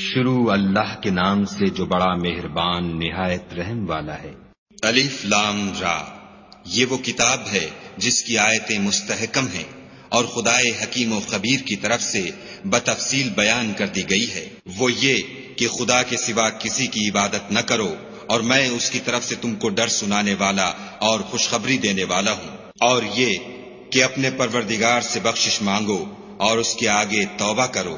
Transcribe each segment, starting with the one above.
شروع اللہ کے نام سے جو بڑا مہربان نہایت رحم والا ہے۔ الف لام را، یہ وہ کتاب ہے جس کی آیتیں مستحکم ہیں اور خدائے حکیم و خبیر کی طرف سے بتفصیل بیان کر دی گئی ہے۔ وہ یہ کہ خدا کے سوا کسی کی عبادت نہ کرو، اور میں اس کی طرف سے تم کو ڈر سنانے والا اور خوشخبری دینے والا ہوں، اور یہ کہ اپنے پروردگار سے بخشش مانگو اور اس کے آگے توبہ کرو،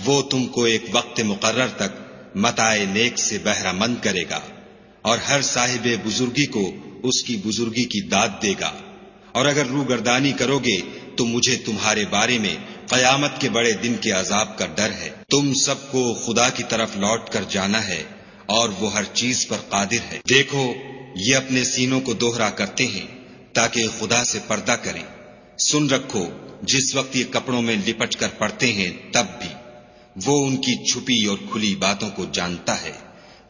وہ تم کو ایک وقت مقرر تک متاع نیک سے بہرہ مند کرے گا، اور ہر صاحب بزرگی کو اس کی بزرگی کی داد دے گا۔ اور اگر روگردانی کرو گے تو مجھے تمہارے بارے میں قیامت کے بڑے دن کے عذاب کا ڈر ہے۔ تم سب کو خدا کی طرف لوٹ کر جانا ہے، اور وہ ہر چیز پر قادر ہے۔ دیکھو، یہ اپنے سینوں کو دوہرا کرتے ہیں تاکہ خدا سے پردہ کریں۔ سن رکھو، جس وقت یہ کپڑوں میں لپٹ کر پڑتے ہیں تب بھی وہ ان کی چھپی اور کھلی باتوں کو جانتا ہے۔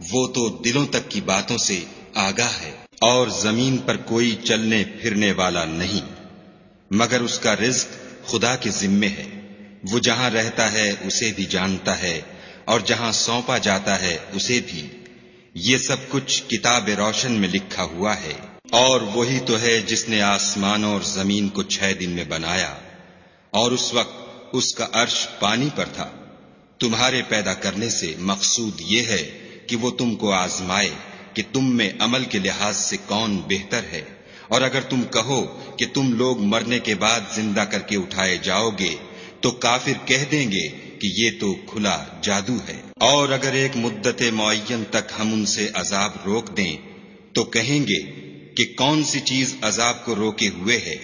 وہ تو دلوں تک کی باتوں سے آگاہ ہے۔ اور زمین پر کوئی چلنے پھرنے والا نہیں مگر اس کا رزق خدا کے ذمے ہے۔ وہ جہاں رہتا ہے اسے بھی جانتا ہے، اور جہاں سونپا جاتا ہے اسے بھی۔ یہ سب کچھ کتاب روشن میں لکھا ہوا ہے۔ اور وہی تو ہے جس نے آسمانوں اور زمین کو 6 دن میں بنایا، اور اس وقت اس کا عرش پانی پر تھا۔ تمہارے پیدا کرنے سے مقصود یہ ہے کہ وہ تم کو آزمائے کہ تم میں عمل کے لحاظ سے کون بہتر ہے۔ اور اگر تم کہو کہ تم لوگ مرنے کے بعد زندہ کر کے اٹھائے جاؤ گے تو کافر کہہ دیں گے کہ یہ تو کھلا جادو ہے۔ اور اگر ایک مدت معین تک ہم ان سے عذاب روک دیں تو کہیں گے کہ کون سی چیز عذاب کو روکے ہوئے ہے۔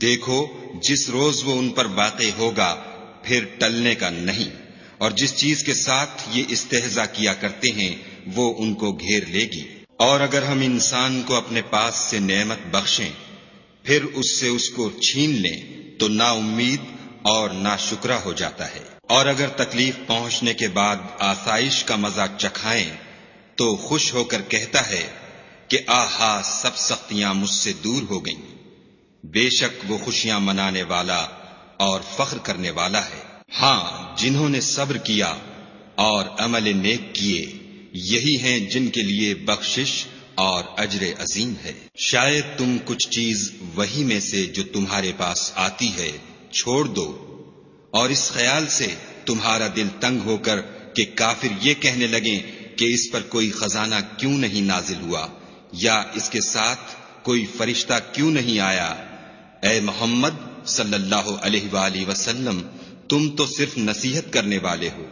دیکھو، جس روز وہ ان پر واقع ہوگا پھر ٹلنے کا نہیں، اور جس چیز کے ساتھ یہ استہزاء کیا کرتے ہیں وہ ان کو گھیر لے گی۔ اور اگر ہم انسان کو اپنے پاس سے نعمت بخشیں پھر اس سے اس کو چھین لیں تو نا امید اور نا شکرا ہو جاتا ہے۔ اور اگر تکلیف پہنچنے کے بعد آسائش کا مزہ چکھائیں تو خوش ہو کر کہتا ہے کہ آہا، سب سختیاں مجھ سے دور ہو گئیں۔ بے شک وہ خوشیاں منانے والا اور فخر کرنے والا ہے۔ ہاں، جنہوں نے صبر کیا اور عمل نیک کیے، یہی ہیں جن کے لیے بخشش اور اجر عظیم ہے۔ شاید تم کچھ چیز وہی میں سے جو تمہارے پاس آتی ہے چھوڑ دو، اور اس خیال سے تمہارا دل تنگ ہو کر کہ کافر یہ کہنے لگیں کہ اس پر کوئی خزانہ کیوں نہیں نازل ہوا، یا اس کے ساتھ کوئی فرشتہ کیوں نہیں آیا۔ اے محمد صلی اللہ علیہ وآلہ وسلم، تم تو صرف نصیحت کرنے والے ہو،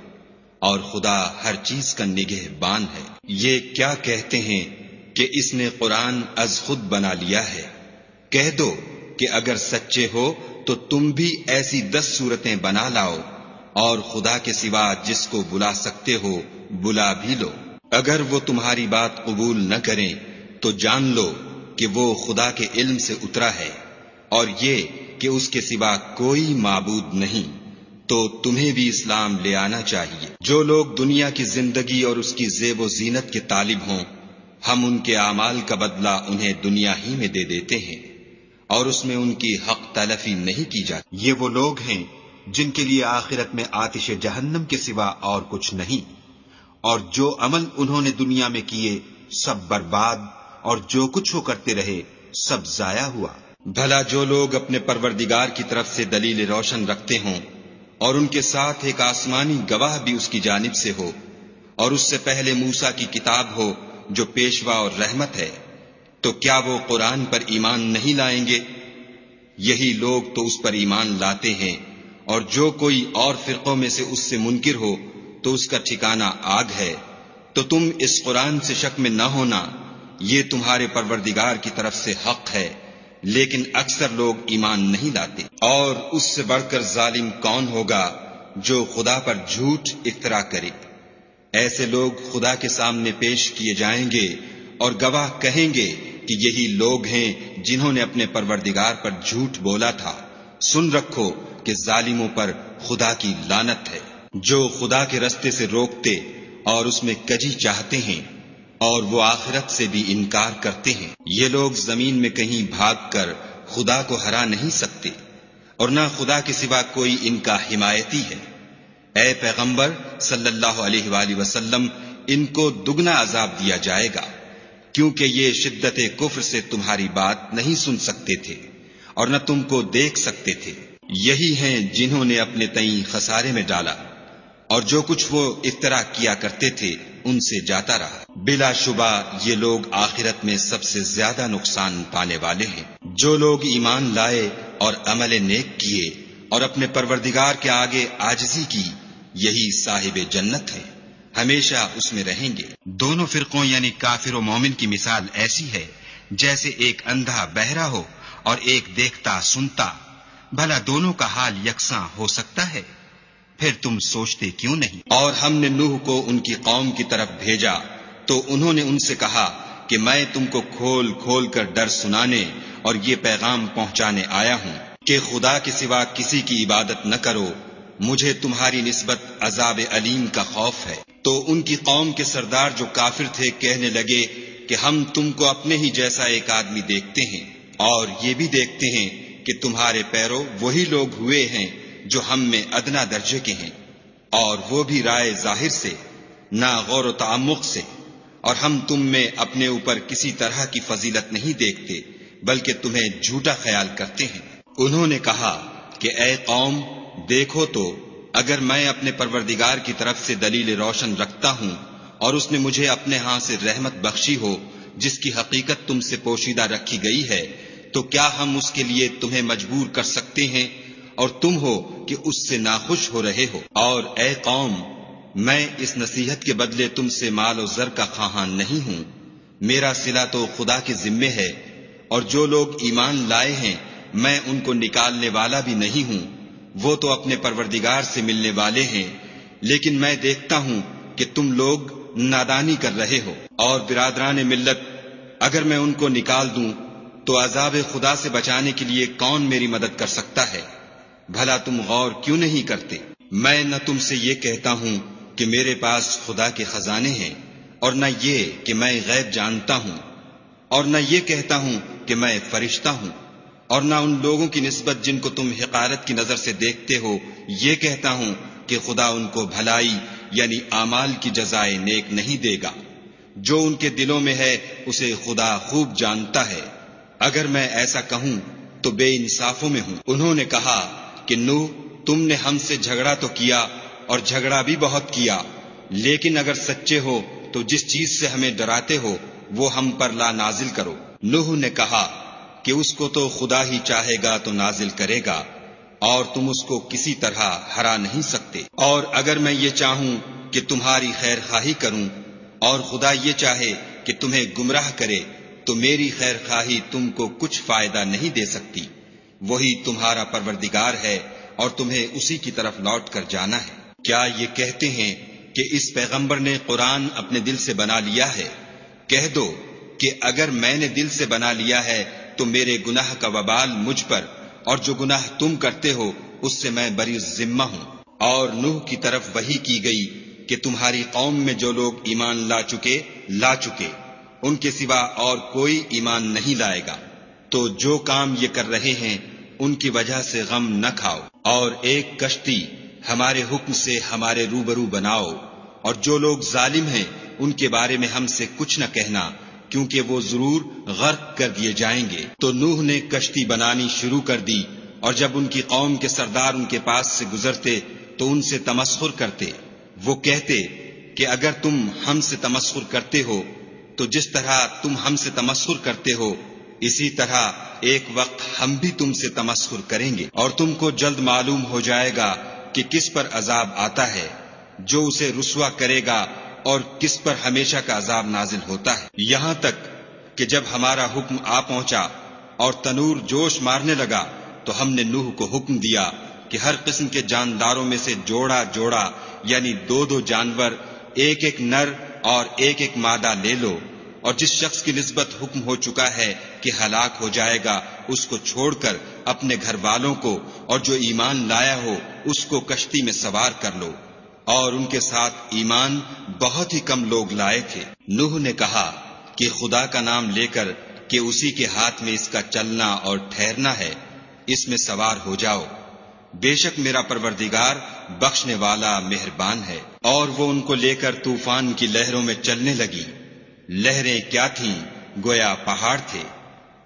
اور خدا ہر چیز کا نگہبان ہے۔ یہ کیا کہتے ہیں کہ اس نے قرآن از خود بنا لیا ہے؟ کہہ دو کہ اگر سچے ہو تو تم بھی ایسی 10 صورتیں بنا لاؤ، اور خدا کے سوا جس کو بلا سکتے ہو بلا بھی لو۔ اگر وہ تمہاری بات قبول نہ کریں تو جان لو کہ وہ خدا کے علم سے اترا ہے، اور یہ کہ اس کے سوا کوئی معبود نہیں، تو تمہیں بھی اسلام لے آنا چاہیے۔ جو لوگ دنیا کی زندگی اور اس کی زیب و زینت کے طالب ہوں، ہم ان کے اعمال کا بدلہ انہیں دنیا ہی میں دے دیتے ہیں، اور اس میں ان کی حق تلفی نہیں کی جاتی۔ یہ وہ لوگ ہیں جن کے لیے آخرت میں آتش جہنم کے سوا اور کچھ نہیں، اور جو عمل انہوں نے دنیا میں کیے سب برباد، اور جو کچھ وہ کرتے رہے سب ضائع ہوا۔ بھلا جو لوگ اپنے پروردگار کی طرف سے دلیل روشن رکھتے ہوں، اور ان کے ساتھ ایک آسمانی گواہ بھی اس کی جانب سے ہو، اور اس سے پہلے موسیٰ کی کتاب ہو جو پیشوا اور رحمت ہے، تو کیا وہ قرآن پر ایمان نہیں لائیں گے؟ یہی لوگ تو اس پر ایمان لاتے ہیں، اور جو کوئی اور فرقوں میں سے اس سے منکر ہو تو اس کا ٹھکانہ آگ ہے۔ تو تم اس قرآن سے شک میں نہ ہونا، یہ تمہارے پروردگار کی طرف سے حق ہے، لیکن اکثر لوگ ایمان نہیں لاتے۔ اور اس سے بڑھ کر ظالم کون ہوگا جو خدا پر جھوٹ افطرا کرے؟ ایسے لوگ خدا کے سامنے پیش کیے جائیں گے اور گواہ کہیں گے کہ یہی لوگ ہیں جنہوں نے اپنے پروردگار پر جھوٹ بولا تھا۔ سن رکھو کہ ظالموں پر خدا کی لعنت ہے۔ جو خدا کے رستے سے روکتے اور اس میں کجی چاہتے ہیں، اور وہ آخرت سے بھی انکار کرتے ہیں، یہ لوگ زمین میں کہیں بھاگ کر خدا کو ہرا نہیں سکتے، اور نہ خدا کے سوا کوئی ان کا حمایتی ہے۔ اے پیغمبر صلی اللہ علیہ وآلہ وسلم، ان کو دگنا عذاب دیا جائے گا، کیونکہ یہ شدت کفر سے تمہاری بات نہیں سن سکتے تھے اور نہ تم کو دیکھ سکتے تھے۔ یہی ہیں جنہوں نے اپنے تئیں خسارے میں ڈالا، اور جو کچھ وہ افترا کیا کرتے تھے ان سے جاتا رہا۔ بلا شبہ یہ لوگ آخرت میں سب سے زیادہ نقصان پانے والے ہیں۔ جو لوگ ایمان لائے اور عمل نیک کیے اور اپنے پروردگار کے آگے عاجزی کی، یہی صاحب جنت ہے، ہمیشہ اس میں رہیں گے۔ دونوں فرقوں یعنی کافر و مومن کی مثال ایسی ہے جیسے ایک اندھا بہرا ہو اور ایک دیکھتا سنتا، بھلا دونوں کا حال یکساں ہو سکتا ہے؟ پھر تم سوچتے کیوں نہیں؟ اور ہم نے نوح کو ان کی قوم کی طرف بھیجا تو انہوں نے ان سے کہا کہ میں تم کو کھول کھول کر ڈر سنانے اور یہ پیغام پہنچانے آیا ہوں کہ خدا کے سوا کسی کی عبادت نہ کرو، مجھے تمہاری نسبت عذاب علیم کا خوف ہے۔ تو ان کی قوم کے سردار جو کافر تھے کہنے لگے کہ ہم تم کو اپنے ہی جیسا ایک آدمی دیکھتے ہیں، اور یہ بھی دیکھتے ہیں کہ تمہارے پیرو وہی لوگ ہوئے ہیں جو ہم میں ادنا درجے کے ہیں، اور وہ بھی رائے ظاہر سے، نہ غور و تعمق سے، اور ہم تم میں اپنے اوپر کسی طرح کی فضیلت نہیں دیکھتے بلکہ تمہیں جھوٹا خیال کرتے ہیں۔ انہوں نے کہا کہ اے قوم، دیکھو تو اگر میں اپنے پروردگار کی طرف سے دلیل روشن رکھتا ہوں اور اس نے مجھے اپنے ہاں سے رحمت بخشی ہو جس کی حقیقت تم سے پوشیدہ رکھی گئی ہے، تو کیا ہم اس کے لیے تمہیں مجبور کر سکتے ہیں اور تم ہو کہ اس سے ناخوش ہو رہے ہو؟ اور اے قوم، میں اس نصیحت کے بدلے تم سے مال و زر کا خواہاں نہیں ہوں، میرا صلہ تو خدا کے ذمے ہے، اور جو لوگ ایمان لائے ہیں میں ان کو نکالنے والا بھی نہیں ہوں، وہ تو اپنے پروردگار سے ملنے والے ہیں، لیکن میں دیکھتا ہوں کہ تم لوگ نادانی کر رہے ہو۔ اور برادران ملت، اگر میں ان کو نکال دوں تو عذاب خدا سے بچانے کے لیے کون میری مدد کر سکتا ہے؟ بھلا تم غور کیوں نہیں کرتے؟ میں نہ تم سے یہ کہتا ہوں کہ میرے پاس خدا کے خزانے ہیں، اور نہ یہ کہ میں غیب جانتا ہوں، اور نہ یہ کہتا ہوں کہ میں فرشتہ ہوں، اور نہ ان لوگوں کی نسبت جن کو تم حقارت کی نظر سے دیکھتے ہو یہ کہتا ہوں کہ خدا ان کو بھلائی یعنی اعمال کی جزائے نیک نہیں دے گا۔ جو ان کے دلوں میں ہے اسے خدا خوب جانتا ہے، اگر میں ایسا کہوں تو بے انصافوں میں ہوں۔ انہوں نے کہا کہ نوح، تم نے ہم سے جھگڑا تو کیا اور جھگڑا بھی بہت کیا، لیکن اگر سچے ہو تو جس چیز سے ہمیں ڈراتے ہو وہ ہم پر لا نازل کرو۔ نوح نے کہا کہ اس کو تو خدا ہی چاہے گا تو نازل کرے گا، اور تم اس کو کسی طرح ہرا نہیں سکتے۔ اور اگر میں یہ چاہوں کہ تمہاری خیر خواہی کروں اور خدا یہ چاہے کہ تمہیں گمراہ کرے تو میری خیر خواہی تم کو کچھ فائدہ نہیں دے سکتی۔ وہی تمہارا پروردگار ہے اور تمہیں اسی کی طرف لوٹ کر جانا ہے۔ کیا یہ کہتے ہیں کہ اس پیغمبر نے قرآن اپنے دل سے بنا لیا ہے؟ کہہ دو کہ اگر میں نے دل سے بنا لیا ہے تو میرے گناہ کا وبال مجھ پر، اور جو گناہ تم کرتے ہو اس سے میں بری ذمہ ہوں۔ اور نوح کی طرف وحی کی گئی کہ تمہاری قوم میں جو لوگ ایمان لا چکے ان کے سوا اور کوئی ایمان نہیں لائے گا، تو جو کام یہ کر رہے ہیں ان کی وجہ سے غم نہ کھاؤ، اور ایک کشتی ہمارے حکم سے ہمارے روبرو بناؤ، اور جو لوگ ظالم ہیں ان کے بارے میں ہم سے کچھ نہ کہنا، کیونکہ وہ ضرور غرق کر دیے جائیں گے۔ تو نوح نے کشتی بنانی شروع کر دی، اور جب ان کی قوم کے سردار ان کے پاس سے گزرتے تو ان سے تمسخر کرتے۔ وہ کہتے کہ اگر تم ہم سے تمسخر کرتے ہو تو جس طرح تم ہم سے تمسخر کرتے ہو اسی طرح ایک وقت ہم بھی تم سے تمسخر کریں گے، اور تم کو جلد معلوم ہو جائے گا کہ کس پر عذاب آتا ہے جو اسے رسوا کرے گا اور کس پر ہمیشہ کا عذاب نازل ہوتا ہے۔ یہاں تک کہ جب ہمارا حکم آ پہنچا اور تنور جوش مارنے لگا تو ہم نے نوح کو حکم دیا کہ ہر قسم کے جانداروں میں سے جوڑا جوڑا یعنی 2 جانور، ایک نر اور ایک مادہ لے لو، اور جس شخص کی نسبت حکم ہو چکا ہے کہ ہلاک ہو جائے گا اس کو چھوڑ کر اپنے گھر والوں کو اور جو ایمان لایا ہو اس کو کشتی میں سوار کر لو۔ اور ان کے ساتھ ایمان بہت ہی کم لوگ لائے تھے۔ نوح نے کہا کہ خدا کا نام لے کر کہ اسی کے ہاتھ میں اس کا چلنا اور ٹھہرنا ہے، اس میں سوار ہو جاؤ، بے شک میرا پروردگار بخشنے والا مہربان ہے۔ اور وہ ان کو لے کر طوفان کی لہروں میں چلنے لگی۔ لہریں کیا تھیں؟ گویا پہاڑ تھے۔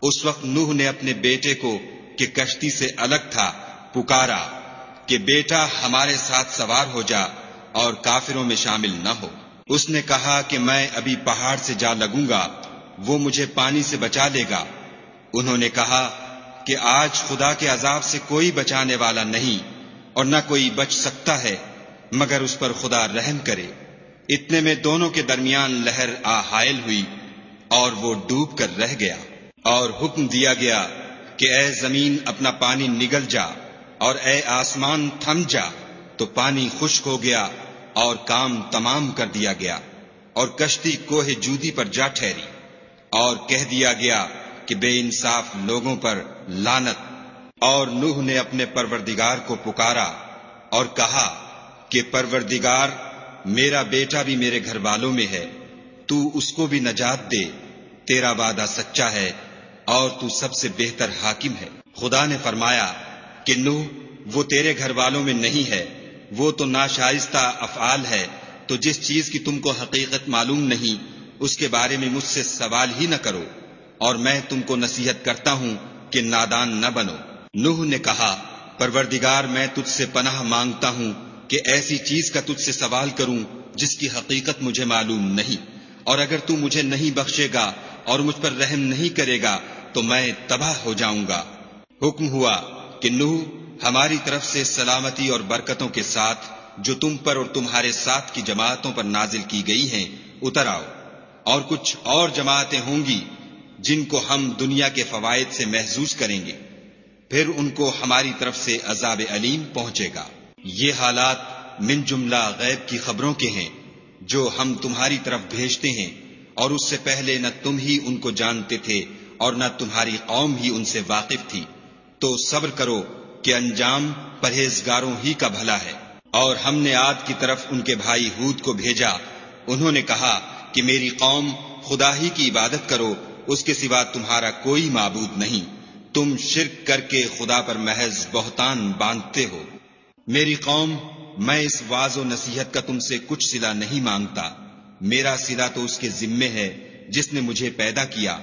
اس وقت نوح نے اپنے بیٹے کو کہ کشتی سے الگ تھا پکارا کہ بیٹا ہمارے ساتھ سوار ہو جا اور کافروں میں شامل نہ ہو۔ اس نے کہا کہ میں ابھی پہاڑ سے جا لگوں گا، وہ مجھے پانی سے بچا لے گا۔ انہوں نے کہا کہ آج خدا کے عذاب سے کوئی بچانے والا نہیں اور نہ کوئی بچ سکتا ہے مگر اس پر خدا رحم کرے۔ اتنے میں دونوں کے درمیان لہر آ حائل ہوئی اور وہ ڈوب کر رہ گیا۔ اور حکم دیا گیا کہ اے زمین اپنا پانی نگل جا اور اے آسمان تھم جا، تو پانی خشک ہو گیا اور کام تمام کر دیا گیا، اور کشتی کوہ جودی پر جا ٹھہری۔ اور کہہ دیا گیا کہ بے انصاف لوگوں پر لعنت۔ اور نوح نے اپنے پروردگار کو پکارا اور کہا کہ پروردگار، میرا بیٹا بھی میرے گھر والوں میں ہے، تو اس کو بھی نجات دے، تیرا وعدہ سچا ہے اور تو سب سے بہتر حاکم ہے۔ خدا نے فرمایا کہ نوح، وہ تیرے گھر والوں میں نہیں ہے، وہ تو ناشائستہ افعال ہے، تو جس چیز کی تم کو حقیقت معلوم نہیں اس کے بارے میں مجھ سے سوال ہی نہ کرو، اور میں تم کو نصیحت کرتا ہوں کہ نادان نہ بنو۔ نوح نے کہا، پروردگار میں تجھ سے پناہ مانگتا ہوں کہ ایسی چیز کا تجھ سے سوال کروں جس کی حقیقت مجھے معلوم نہیں، اور اگر تو مجھے نہیں بخشے گا اور مجھ پر رحم نہیں کرے گا تو میں تباہ ہو جاؤں گا۔ حکم ہوا کہ نوح، ہماری طرف سے سلامتی اور برکتوں کے ساتھ جو تم پر اور تمہارے ساتھ کی جماعتوں پر نازل کی گئی ہیں اتر آؤ، اور کچھ اور جماعتیں ہوں گی جن کو ہم دنیا کے فوائد سے محظوظ کریں گے، پھر ان کو ہماری طرف سے عذاب علیم پہنچے گا۔ یہ حالات من جملہ غیب کی خبروں کے ہیں جو ہم تمہاری طرف بھیجتے ہیں، اور اس سے پہلے نہ تم ہی ان کو جانتے تھے اور نہ تمہاری قوم ہی ان سے واقف تھی، تو صبر کرو کہ انجام پرہیزگاروں ہی کا بھلا ہے۔ اور ہم نے عاد کی طرف ان کے بھائی ہود کو بھیجا، انہوں نے کہا کہ میری قوم خدا ہی کی عبادت کرو، اس کے سوا تمہارا کوئی معبود نہیں، تم شرک کر کے خدا پر محض بہتان باندھتے ہو۔ میری قوم، میں اس واعظ و نصیحت کا تم سے کچھ صلہ نہیں مانگتا، میرا صلہ تو اس کے ذمے ہے جس نے مجھے پیدا کیا،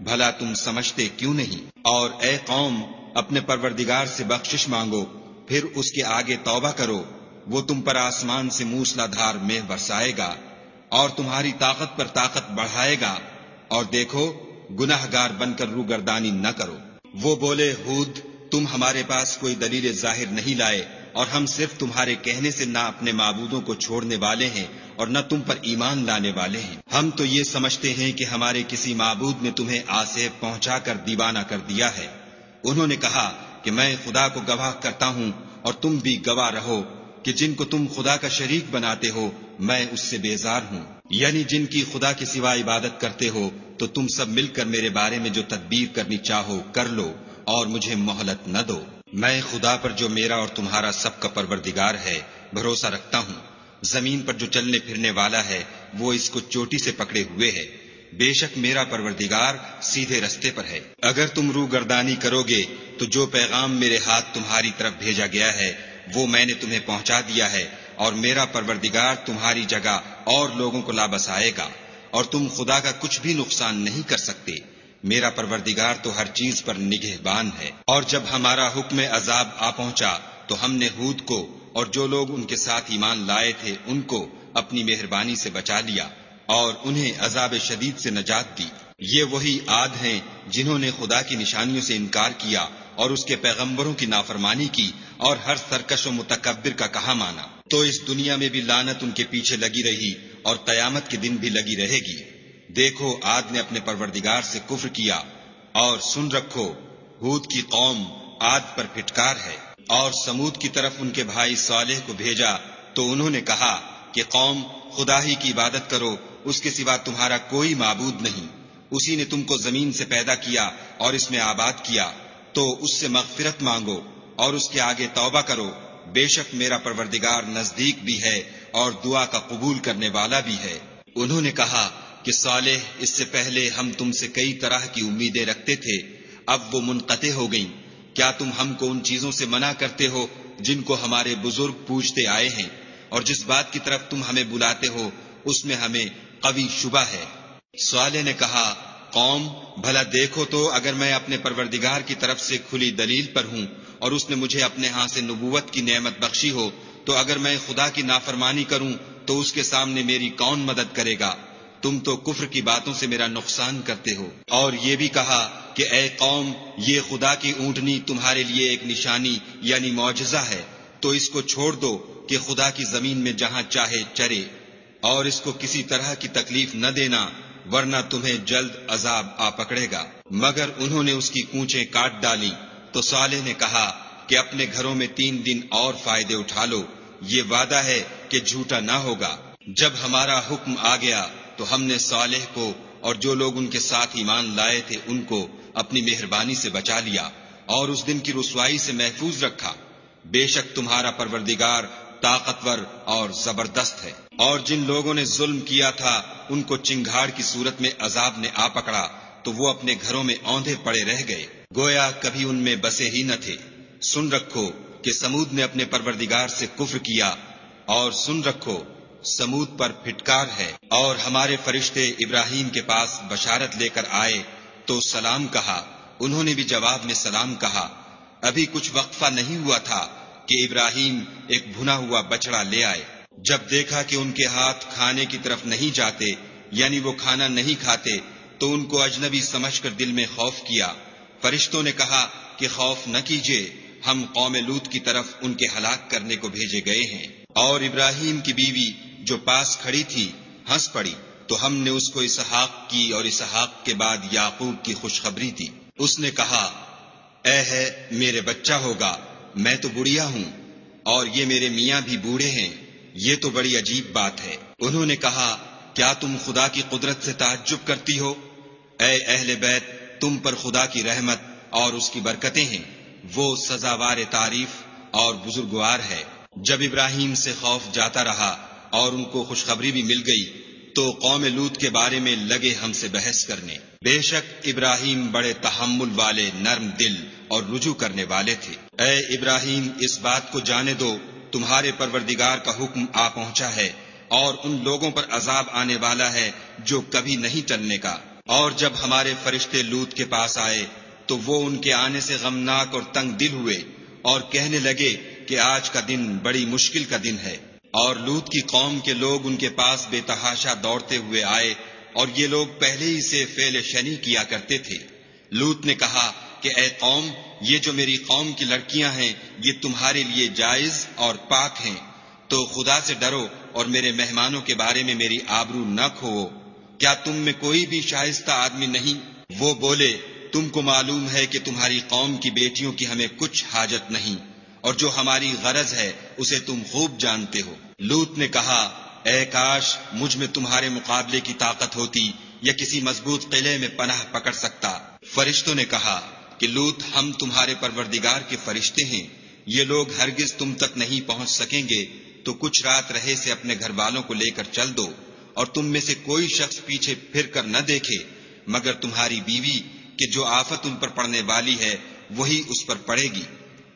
بھلا تم سمجھتے کیوں نہیں؟ اور اے قوم، اپنے پروردگار سے بخشش مانگو، پھر اس کے آگے توبہ کرو، وہ تم پر آسمان سے موسلا دھار مے برسائے گا اور تمہاری طاقت پر طاقت بڑھائے گا، اور دیکھو گناہ گار بن کر روگردانی نہ کرو۔ وہ بولے، ہود، تم ہمارے پاس کوئی دلیل ظاہر نہیں لائے، اور ہم صرف تمہارے کہنے سے نہ اپنے معبودوں کو چھوڑنے والے ہیں اور نہ تم پر ایمان لانے والے ہیں۔ ہم تو یہ سمجھتے ہیں کہ ہمارے کسی معبود نے تمہیں آسیب پہنچا کر دیوانہ کر دیا ہے۔ انہوں نے کہا کہ میں خدا کو گواہ کرتا ہوں اور تم بھی گواہ رہو کہ جن کو تم خدا کا شریک بناتے ہو میں اس سے بیزار ہوں، یعنی جن کی خدا کے سوا عبادت کرتے ہو، تو تم سب مل کر میرے بارے میں جو تدبیر کرنی چاہو کر لو اور مجھے مہلت نہ دو۔ میں خدا پر جو میرا اور تمہارا سب کا پروردگار ہے بھروسہ رکھتا ہوں۔ زمین پر جو چلنے پھرنے والا ہے وہ اس کو چوٹی سے پکڑے ہوئے ہے، بے شک میرا پروردگار سیدھے رستے پر ہے۔ اگر تم روگردانی کرو گے تو جو پیغام میرے ہاتھ تمہاری طرف بھیجا گیا ہے وہ میں نے تمہیں پہنچا دیا ہے، اور میرا پروردگار تمہاری جگہ اور لوگوں کو لا بسائے گا، اور تم خدا کا کچھ بھی نقصان نہیں کر سکتے۔ میرا پروردگار تو ہر چیز پر نگہبان ہے۔ اور جب ہمارا حکم عذاب آ پہنچا تو ہم نے ہود کو اور جو لوگ ان کے ساتھ ایمان لائے تھے ان کو اپنی مہربانی سے بچا لیا اور انہیں عذاب شدید سے نجات دی۔ یہ وہی عاد ہیں جنہوں نے خدا کی نشانیوں سے انکار کیا اور اس کے پیغمبروں کی نافرمانی کی اور ہر سرکش و متکبر کا کہا مانا، تو اس دنیا میں بھی لعنت ان کے پیچھے لگی رہی اور قیامت کے دن بھی لگی رہے گی۔ دیکھو عاد نے اپنے پروردگار سے کفر کیا، اور سن رکھو ہود کی قوم عاد پر پھٹکار ہے۔ اور سمود کی طرف ان کے بھائی صالح کو بھیجا تو انہوں نے کہا کہ قوم، خدا ہی کی عبادت کرو، اس کے سوا تمہارا کوئی معبود نہیں، اسی نے تم کو زمین سے پیدا کیا اور اس میں آباد کیا، تو اس سے مغفرت مانگو اور اس کے آگے توبہ کرو، بے شک میرا پروردگار نزدیک بھی ہے اور دعا کا قبول کرنے والا بھی ہے۔ انہوں نے کہا کہ صالح، اس سے پہلے ہم تم سے کئی طرح کی امیدیں رکھتے تھے، اب وہ منقطع ہو گئیں، کیا تم ہم کو ان چیزوں سے منع کرتے ہو جن کو ہمارے بزرگ پوجتے آئے ہیں، اور جس بات کی طرف تم ہمیں بلاتے ہو اس میں ہمیں قوی شبہ ہے۔ صالح نے کہا، قوم بھلا دیکھو تو اگر میں اپنے پروردگار کی طرف سے کھلی دلیل پر ہوں اور اس نے مجھے اپنے ہاں سے نبوت کی نعمت بخشی ہو، تو اگر میں خدا کی نافرمانی کروں تو اس کے سامنے میری کون مدد کرے گا؟ تم تو کفر کی باتوں سے میرا نقصان کرتے ہو۔ اور یہ بھی کہا کہ اے قوم، یہ خدا کی اونٹنی تمہارے لیے ایک نشانی یعنی معجزہ ہے، تو اس کو چھوڑ دو کہ خدا کی زمین میں جہاں چاہے چرے، اور اس کو کسی طرح کی تکلیف نہ دینا، ورنہ تمہیں جلد عذاب آ پکڑے گا۔ مگر انہوں نے اس کی کونچیں کاٹ ڈالی۔ تو صالح نے کہا کہ اپنے گھروں میں 3 دن اور فائدے اٹھا لو، یہ وعدہ ہے کہ جھوٹا نہ ہوگا۔ جب ہمارا حکم آ گیا تو ہم نے صالح کو اور جو لوگ ان کے ساتھ ایمان لائے تھے ان کو اپنی مہربانی سے بچا لیا اور اس دن کی رسوائی سے محفوظ رکھا۔ بے شک تمہارا پروردگار طاقتور اور زبردست ہے۔ اور جن لوگوں نے ظلم کیا تھا ان کو چنگھاڑ کی صورت میں عذاب نے آ پکڑا تو وہ اپنے گھروں میں اوندھے پڑے رہ گئے، گویا کبھی ان میں بسے ہی نہ تھے۔ سن رکھو کہ سمود نے اپنے پروردگار سے کفر کیا، اور سن رکھو سمود پر پھٹکار ہے۔ اور ہمارے فرشتے ابراہیم کے پاس بشارت لے کر آئے تو سلام کہا، انہوں نے بھی جواب میں سلام کہا۔ ابھی کچھ وقفہ نہیں ہوا تھا کہ ابراہیم ایک بھنا ہوا بچڑا لے آئے۔ جب دیکھا کہ ان کے ہاتھ کھانے کی طرف نہیں جاتے، یعنی وہ کھانا نہیں کھاتے، تو ان کو اجنبی سمجھ کر دل میں خوف کیا۔ فرشتوں نے کہا کہ خوف نہ کیجیے، ہم قوم لوط کی طرف ان کے ہلاک کرنے کو بھیجے گئے ہیں۔ اور ابراہیم کی بیوی جو پاس کھڑی تھی ہنس پڑی، تو ہم نے اس کو اسحاق کی اور اسحاق کے بعد یعقوب کی خوشخبری دی۔ اس نے کہا، اے ہے میرے بچہ ہوگا، میں تو بڑھیا ہوں اور یہ میرے میاں بھی بوڑھے ہیں، یہ تو بڑی عجیب بات ہے۔ انہوں نے کہا، کیا تم خدا کی قدرت سے تعجب کرتی ہو؟ اے اہل بیت، تم پر خدا کی رحمت اور اس کی برکتیں ہیں، وہ سزاوار تعریف اور بزرگوار ہے۔ جب ابراہیم سے خوف جاتا رہا اور ان کو خوشخبری بھی مل گئی تو قوم لوط کے بارے میں لگے ہم سے بحث کرنے۔ بے شک ابراہیم بڑے تحمل والے، نرم دل اور رجوع کرنے والے تھے۔ اے ابراہیم، اس بات کو جانے دو تمہارے پروردگار کا حکم آ پہنچا ہے اور ان لوگوں پر عذاب آنے والا ہے جو کبھی نہیں ٹلنے کا۔ اور جب ہمارے فرشتے لوط کے پاس آئے تو وہ ان کے آنے سے غمناک اور تنگ دل ہوئے اور کہنے لگے کہ آج کا دن بڑی مشکل کا دن ہے۔ اور لوط کی قوم کے لوگ ان کے پاس بے تحاشا دوڑتے ہوئے آئے، اور یہ لوگ پہلے ہی سے فعل شنی کیا کرتے تھے۔ لوط نے کہا کہ اے قوم، یہ جو میری قوم کی لڑکیاں ہیں یہ تمہارے لیے جائز اور پاک ہیں، تو خدا سے ڈرو اور میرے مہمانوں کے بارے میں میری آبرو نہ کھوؤ۔ کیا تم میں کوئی بھی شائستہ آدمی نہیں؟ وہ بولے، تم کو معلوم ہے کہ تمہاری قوم کی بیٹیوں کی ہمیں کچھ حاجت نہیں، اور جو ہماری غرض ہے اسے تم خوب جانتے ہو۔ لوط نے کہا، اے کاش مجھ میں تمہارے مقابلے کی طاقت ہوتی یا کسی مضبوط قلعے میں پناہ پکڑ سکتا۔ فرشتوں نے کہا کہ لوط، ہم تمہارے پروردگار کے فرشتے ہیں، یہ لوگ ہرگز تم تک نہیں پہنچ سکیں گے، تو کچھ رات رہے سے اپنے گھر والوں کو لے کر چل دو، اور تم میں سے کوئی شخص پیچھے پھر کر نہ دیکھے مگر تمہاری بیوی، کہ جو آفت ان پر پڑنے والی ہے وہی اس پر پڑے گی۔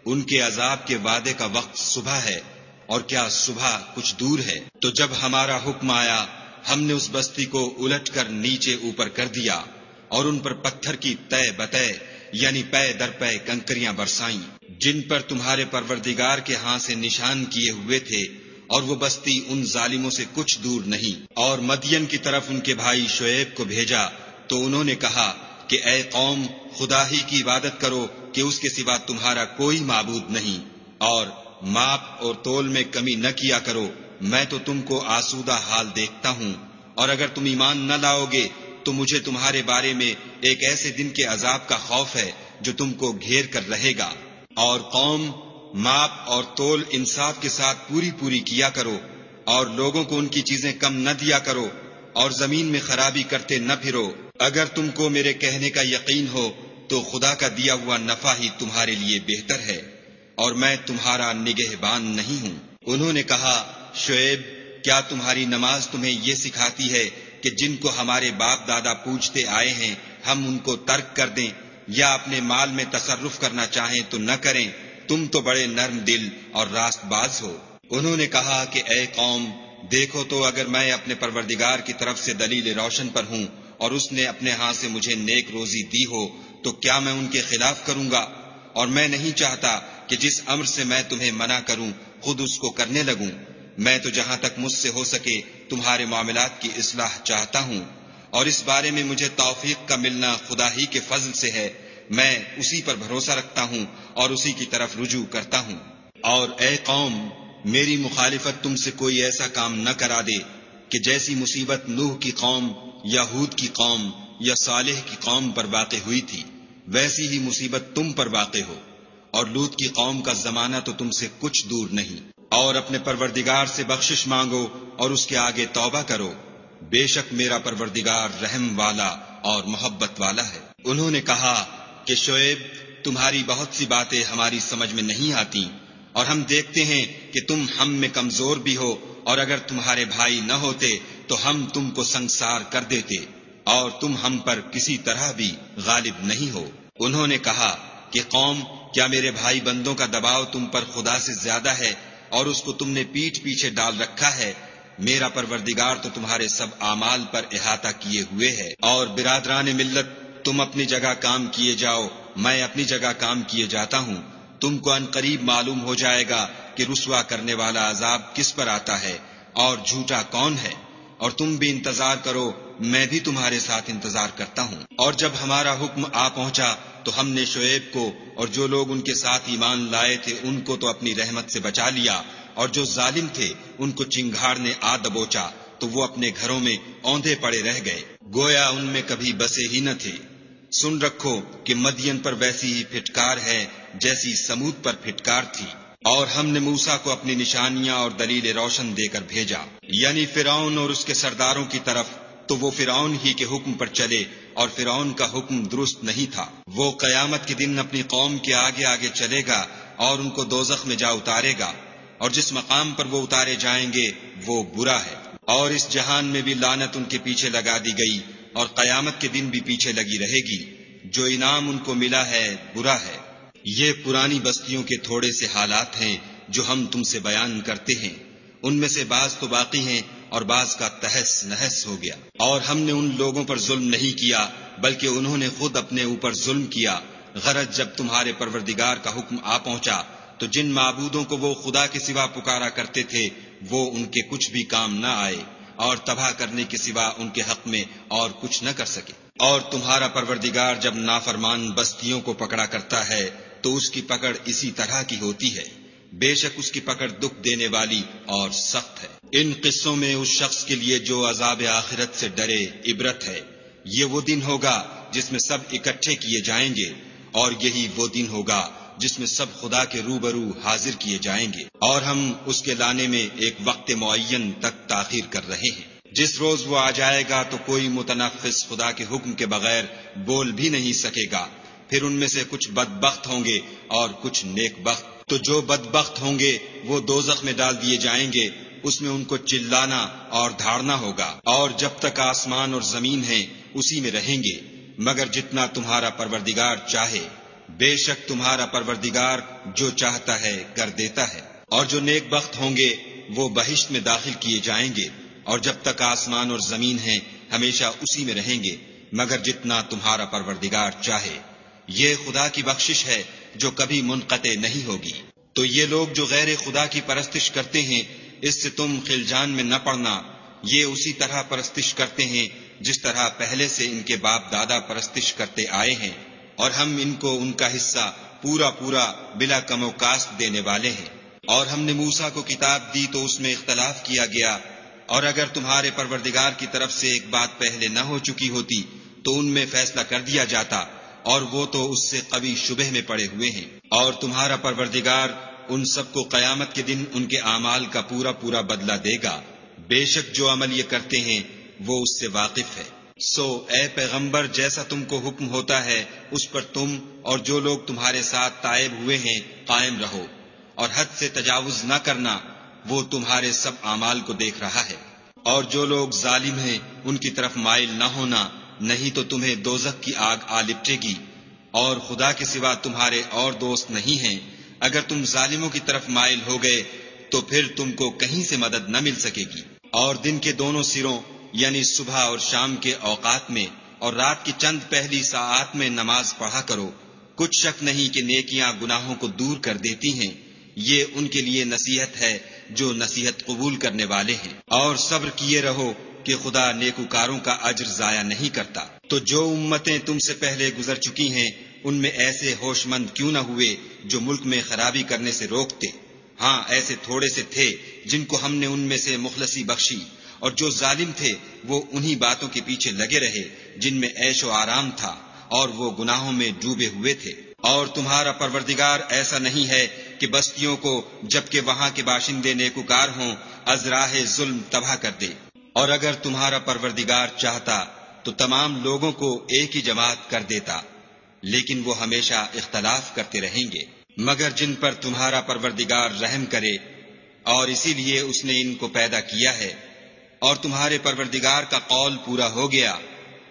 ان کے عذاب کے وعدے کا وقت صبح ہے، اور کیا صبح کچھ دور ہے؟ تو جب ہمارا حکم آیا ہم نے اس بستی کو الٹ کر نیچے اوپر کر دیا اور ان پر پتھر کی تہ بتہ یعنی پے در پے کنکریاں برسائیں، جن پر تمہارے پروردگار کے ہاں سے نشان کیے ہوئے تھے، اور وہ بستی ان ظالموں سے کچھ دور نہیں۔ اور مدین کی طرف ان کے بھائی شعیب کو بھیجا تو انہوں نے کہا کہ اے قوم، خدا ہی کی عبادت کرو کہ اس کے سوا تمہارا کوئی معبود نہیں، اور ماپ اور تول میں کمی نہ کیا کرو، میں تو تم کو آسودہ حال دیکھتا ہوں، اور اگر تم ایمان نہ لاؤ گے تو مجھے تمہارے بارے میں ایک ایسے دن کے عذاب کا خوف ہے جو تم کو گھیر کر رہے گا۔ اور قوم، ماپ اور تول انصاف کے ساتھ پوری کیا کرو، اور لوگوں کو ان کی چیزیں کم نہ دیا کرو، اور زمین میں خرابی کرتے نہ پھرو۔ اگر تم کو میرے کہنے کا یقین ہو تو خدا کا دیا ہوا نفع ہی تمہارے لیے بہتر ہے، اور میں تمہارا نگہبان نہیں ہوں۔ انہوں نے کہا، شعیب، کیا تمہاری نماز تمہیں یہ سکھاتی ہے کہ جن کو ہمارے باپ دادا پوجتے آئے ہیں ہم ان کو ترک کر دیں، یا اپنے مال میں تصرف کرنا چاہیں تو نہ کریں، تم تو بڑے نرم دل اور راست باز ہو۔ انہوں نے کہا کہ اے قوم، دیکھو تو اگر میں اپنے پروردگار کی طرف سے دلیل روشن پر ہوں اور اس نے اپنے ہاتھ سے مجھے نیک روزی دی ہو تو کیا میں ان کے خلاف کروں گا؟ اور میں نہیں چاہتا کہ جس امر سے میں تمہیں منع کروں خود اس کو کرنے لگوں۔ میں تو جہاں تک مجھ سے ہو سکے تمہارے معاملات کی اصلاح چاہتا ہوں، اور اس بارے میں مجھے توفیق کا ملنا خدا ہی کے فضل سے ہے۔ میں اسی پر بھروسہ رکھتا ہوں اور اسی کی طرف رجوع کرتا ہوں۔ اور اے قوم، میری مخالفت تم سے کوئی ایسا کام نہ کرا دے کہ جیسی مصیبت نوح کی قوم یا ہود کی قوم یا صالح کی قوم پر واقع ہوئی تھی ویسی ہی مصیبت تم پر واقع ہو، اور لوط کی قوم کا زمانہ تو تم سے کچھ دور نہیں۔ اور اپنے پروردگار سے بخشش مانگو اور اس کے آگے توبہ کرو، بے شک میرا پروردگار رحم والا اور محبت والا ہے۔ انہوں نے کہا کہ شعیب، تمہاری بہت سی باتیں ہماری سمجھ میں نہیں آتی، اور ہم دیکھتے ہیں کہ تم ہم میں کمزور بھی ہو، اور اگر تمہارے بھائی نہ ہوتے تو ہم تم کو سنگسار کر دیتے، اور تم ہم پر کسی طرح بھی غالب نہیں ہو۔ انہوں نے کہا کہ قوم، کیا میرے بھائی بندوں کا دباؤ تم پر خدا سے زیادہ ہے اور اس کو تم نے پیٹھ پیچھے ڈال رکھا ہے؟ میرا پروردگار تو تمہارے سب اعمال پر احاطہ کیے ہوئے ہے۔ اور برادران ملت، تم اپنی جگہ کام کیے جاؤ، میں اپنی جگہ کام کیے جاتا ہوں۔ تم کو ان قریب معلوم ہو جائے گا کہ رسوا کرنے والا عذاب کس پر آتا ہے اور جھوٹا کون ہے، اور تم بھی انتظار کرو، میں بھی تمہارے ساتھ انتظار کرتا ہوں۔ اور جب ہمارا حکم آ پہنچا تو ہم نے شعیب کو اور جو لوگ ان کے ساتھ ایمان لائے تھے ان کو تو اپنی رحمت سے بچا لیا، اور جو ظالم تھے ان کو چنگھاڑ نے آ دبوچا تو وہ اپنے گھروں میں اوندھے پڑے رہ گئے، گویا ان میں کبھی بسے ہی نہ تھے۔ سن رکھو کہ مدین پر ویسی ہی پھٹکار ہے جیسی سمود پر پھٹکار تھی۔ اور ہم نے موسیٰ کو اپنی نشانیاں اور دلیل روشن دے کر بھیجا، یعنی فرعون اور اس کے سرداروں کی طرف، تو وہ فرعون ہی کے حکم پر چلے، اور فرعون کا حکم درست نہیں تھا۔ وہ قیامت کے دن اپنی قوم کے آگے آگے چلے گا اور ان کو دوزخ میں جا اتارے گا، اور جس مقام پر وہ اتارے جائیں گے وہ برا ہے۔ اور اس جہان میں بھی لعنت ان کے پیچھے لگا دی گئی، اور قیامت کے دن بھی پیچھے لگی رہے گی۔ جو انعام ان کو ملا ہے برا ہے۔ یہ پرانی بستیوں کے تھوڑے سے حالات ہیں جو ہم تم سے بیان کرتے ہیں، ان میں سے بعض تو باقی ہیں اور بعض کا تہس نہس ہو گیا۔ اور ہم نے ان لوگوں پر ظلم نہیں کیا بلکہ انہوں نے خود اپنے اوپر ظلم کیا۔ غرض جب تمہارے پروردگار کا حکم آ پہنچا تو جن معبودوں کو وہ خدا کے سوا پکارا کرتے تھے وہ ان کے کچھ بھی کام نہ آئے، اور تباہ کرنے کے سوا ان کے حق میں اور کچھ نہ کر سکے۔ اور تمہارا پروردگار جب نافرمان بستیوں کو پکڑا کرتا ہے تو اس کی پکڑ اسی طرح کی ہوتی ہے، بے شک اس کی پکڑ دکھ دینے والی اور سخت ہے۔ ان قصوں میں اس شخص کے لیے جو عذاب آخرت سے ڈرے عبرت ہے۔ یہ وہ دن ہوگا جس میں سب اکٹھے کیے جائیں گے، اور یہی وہ دن ہوگا جس میں سب خدا کے روبرو حاضر کیے جائیں گے، اور ہم اس کے لانے میں ایک وقت معین تک تاخیر کر رہے ہیں۔ جس روز وہ آ جائے گا تو کوئی متنفس خدا کے حکم کے بغیر بول بھی نہیں سکے گا۔ پھر ان میں سے کچھ بدبخت ہوں گے اور کچھ نیک بخت۔ تو جو بدبخت ہوں گے وہ دوزخ میں ڈال دیے جائیں گے، اس میں ان کو چلانا اور دھاڑنا ہوگا، اور جب تک آسمان اور زمین ہیں اسی میں رہیں گے، مگر جتنا تمہارا پروردگار چاہے۔ بے شک تمہارا پروردگار جو چاہتا ہے کر دیتا ہے۔ اور جو نیک بخت ہوں گے وہ بہشت میں داخل کیے جائیں گے، اور جب تک آسمان اور زمین ہیں ہمیشہ اسی میں رہیں گے، مگر جتنا تمہارا پروردگار چاہے۔ یہ خدا کی بخشش ہے جو کبھی منقطع نہیں ہوگی۔ تو یہ لوگ جو غیر خدا کی پرستش کرتے ہیں اس سے تم خلجان میں نہ پڑنا، یہ اسی طرح پرستش کرتے ہیں جس طرح پہلے سے ان کے باپ دادا پرستش کرتے آئے ہیں، اور ہم ان کو ان کا حصہ پورا پورا بلا کم و کاست دینے والے ہیں۔ اور ہم نے موسیٰ کو کتاب دی تو اس میں اختلاف کیا گیا، اور اگر تمہارے پروردگار کی طرف سے ایک بات پہلے نہ ہو چکی ہوتی تو ان میں فیصلہ کر دیا جاتا، اور وہ تو اس سے قوی شبہ میں پڑے ہوئے ہیں۔ اور تمہارا پروردگار ان سب کو قیامت کے دن ان کے اعمال کا پورا پورا بدلہ دے گا، بے شک جو عمل یہ کرتے ہیں وہ اس سے واقف ہے۔ سو اے پیغمبر، جیسا تم کو حکم ہوتا ہے اس پر تم اور جو لوگ تمہارے ساتھ تائب ہوئے ہیں قائم رہو، اور حد سے تجاوز نہ کرنا، وہ تمہارے سب اعمال کو دیکھ رہا ہے۔ اور جو لوگ ظالم ہیں ان کی طرف مائل نہ ہونا، نہیں تو تمہیں دوزخ کی آگ آ لپٹے گی، اور خدا کے سوا تمہارے اور دوست نہیں ہیں۔ اگر تم ظالموں کی طرف مائل ہو گئے تو پھر تم کو کہیں سے مدد نہ مل سکے گی۔ اور دن کے دونوں سروں یعنی صبح اور شام کے اوقات میں اور رات کی چند پہلی ساعات میں نماز پڑھا کرو، کچھ شک نہیں کہ نیکیاں گناہوں کو دور کر دیتی ہیں، یہ ان کے لیے نصیحت ہے جو نصیحت قبول کرنے والے ہیں۔ اور صبر کیے رہو کہ خدا نیکوکاروں کا اجر ضائع نہیں کرتا۔ تو جو امتیں تم سے پہلے گزر چکی ہیں ان میں ایسے ہوش مند کیوں نہ ہوئے جو ملک میں خرابی کرنے سے روکتے؟ ہاں ایسے تھوڑے سے تھے جن کو ہم نے ان میں سے مخلصی بخشی، اور جو ظالم تھے وہ انہی باتوں کے پیچھے لگے رہے جن میں عیش و آرام تھا، اور وہ گناہوں میں ڈوبے ہوئے تھے۔ اور تمہارا پروردگار ایسا نہیں ہے کہ بستیوں کو جبکہ وہاں کے باشندے نیکوکار ہوں از راہ ظلم تباہ کر دے، اور اگر تمہارا پروردگار چاہتا تو تمام لوگوں کو ایک ہی جماعت کر دیتا، لیکن وہ ہمیشہ اختلاف کرتے رہیں گے، مگر جن پر تمہارا پروردگار رحم کرے، اور اسی لیے اس نے ان کو پیدا کیا ہے۔ اور تمہارے پروردگار کا قول پورا ہو گیا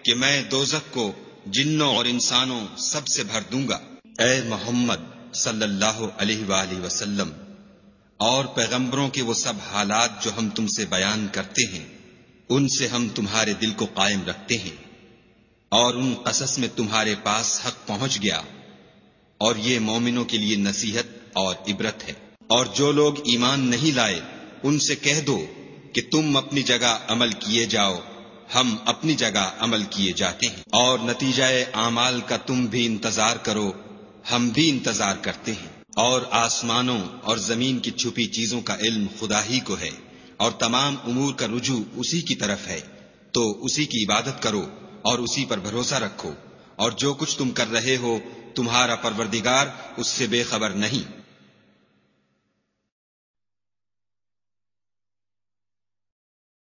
کہ میں دوزخ کو جنوں اور انسانوں سب سے بھر دوں گا۔ اے محمد صلی اللہ علیہ وآلہ وسلم اور پیغمبروں کے وہ سب حالات جو ہم تم سے بیان کرتے ہیں ان سے ہم تمہارے دل کو قائم رکھتے ہیں، اور ان قصص میں تمہارے پاس حق پہنچ گیا، اور یہ مومنوں کے لیے نصیحت اور عبرت ہے۔ اور جو لوگ ایمان نہیں لائے ان سے کہہ دو کہ تم اپنی جگہ عمل کیے جاؤ، ہم اپنی جگہ عمل کیے جاتے ہیں، اور نتیجہ اعمال کا تم بھی انتظار کرو، ہم بھی انتظار کرتے ہیں۔ اور آسمانوں اور زمین کی چھپی چیزوں کا علم خدا ہی کو ہے، اور تمام امور کا رجوع اسی کی طرف ہے، تو اسی کی عبادت کرو اور اسی پر بھروسہ رکھو، اور جو کچھ تم کر رہے ہو تمہارا پروردگار اس سے بے خبر نہیں۔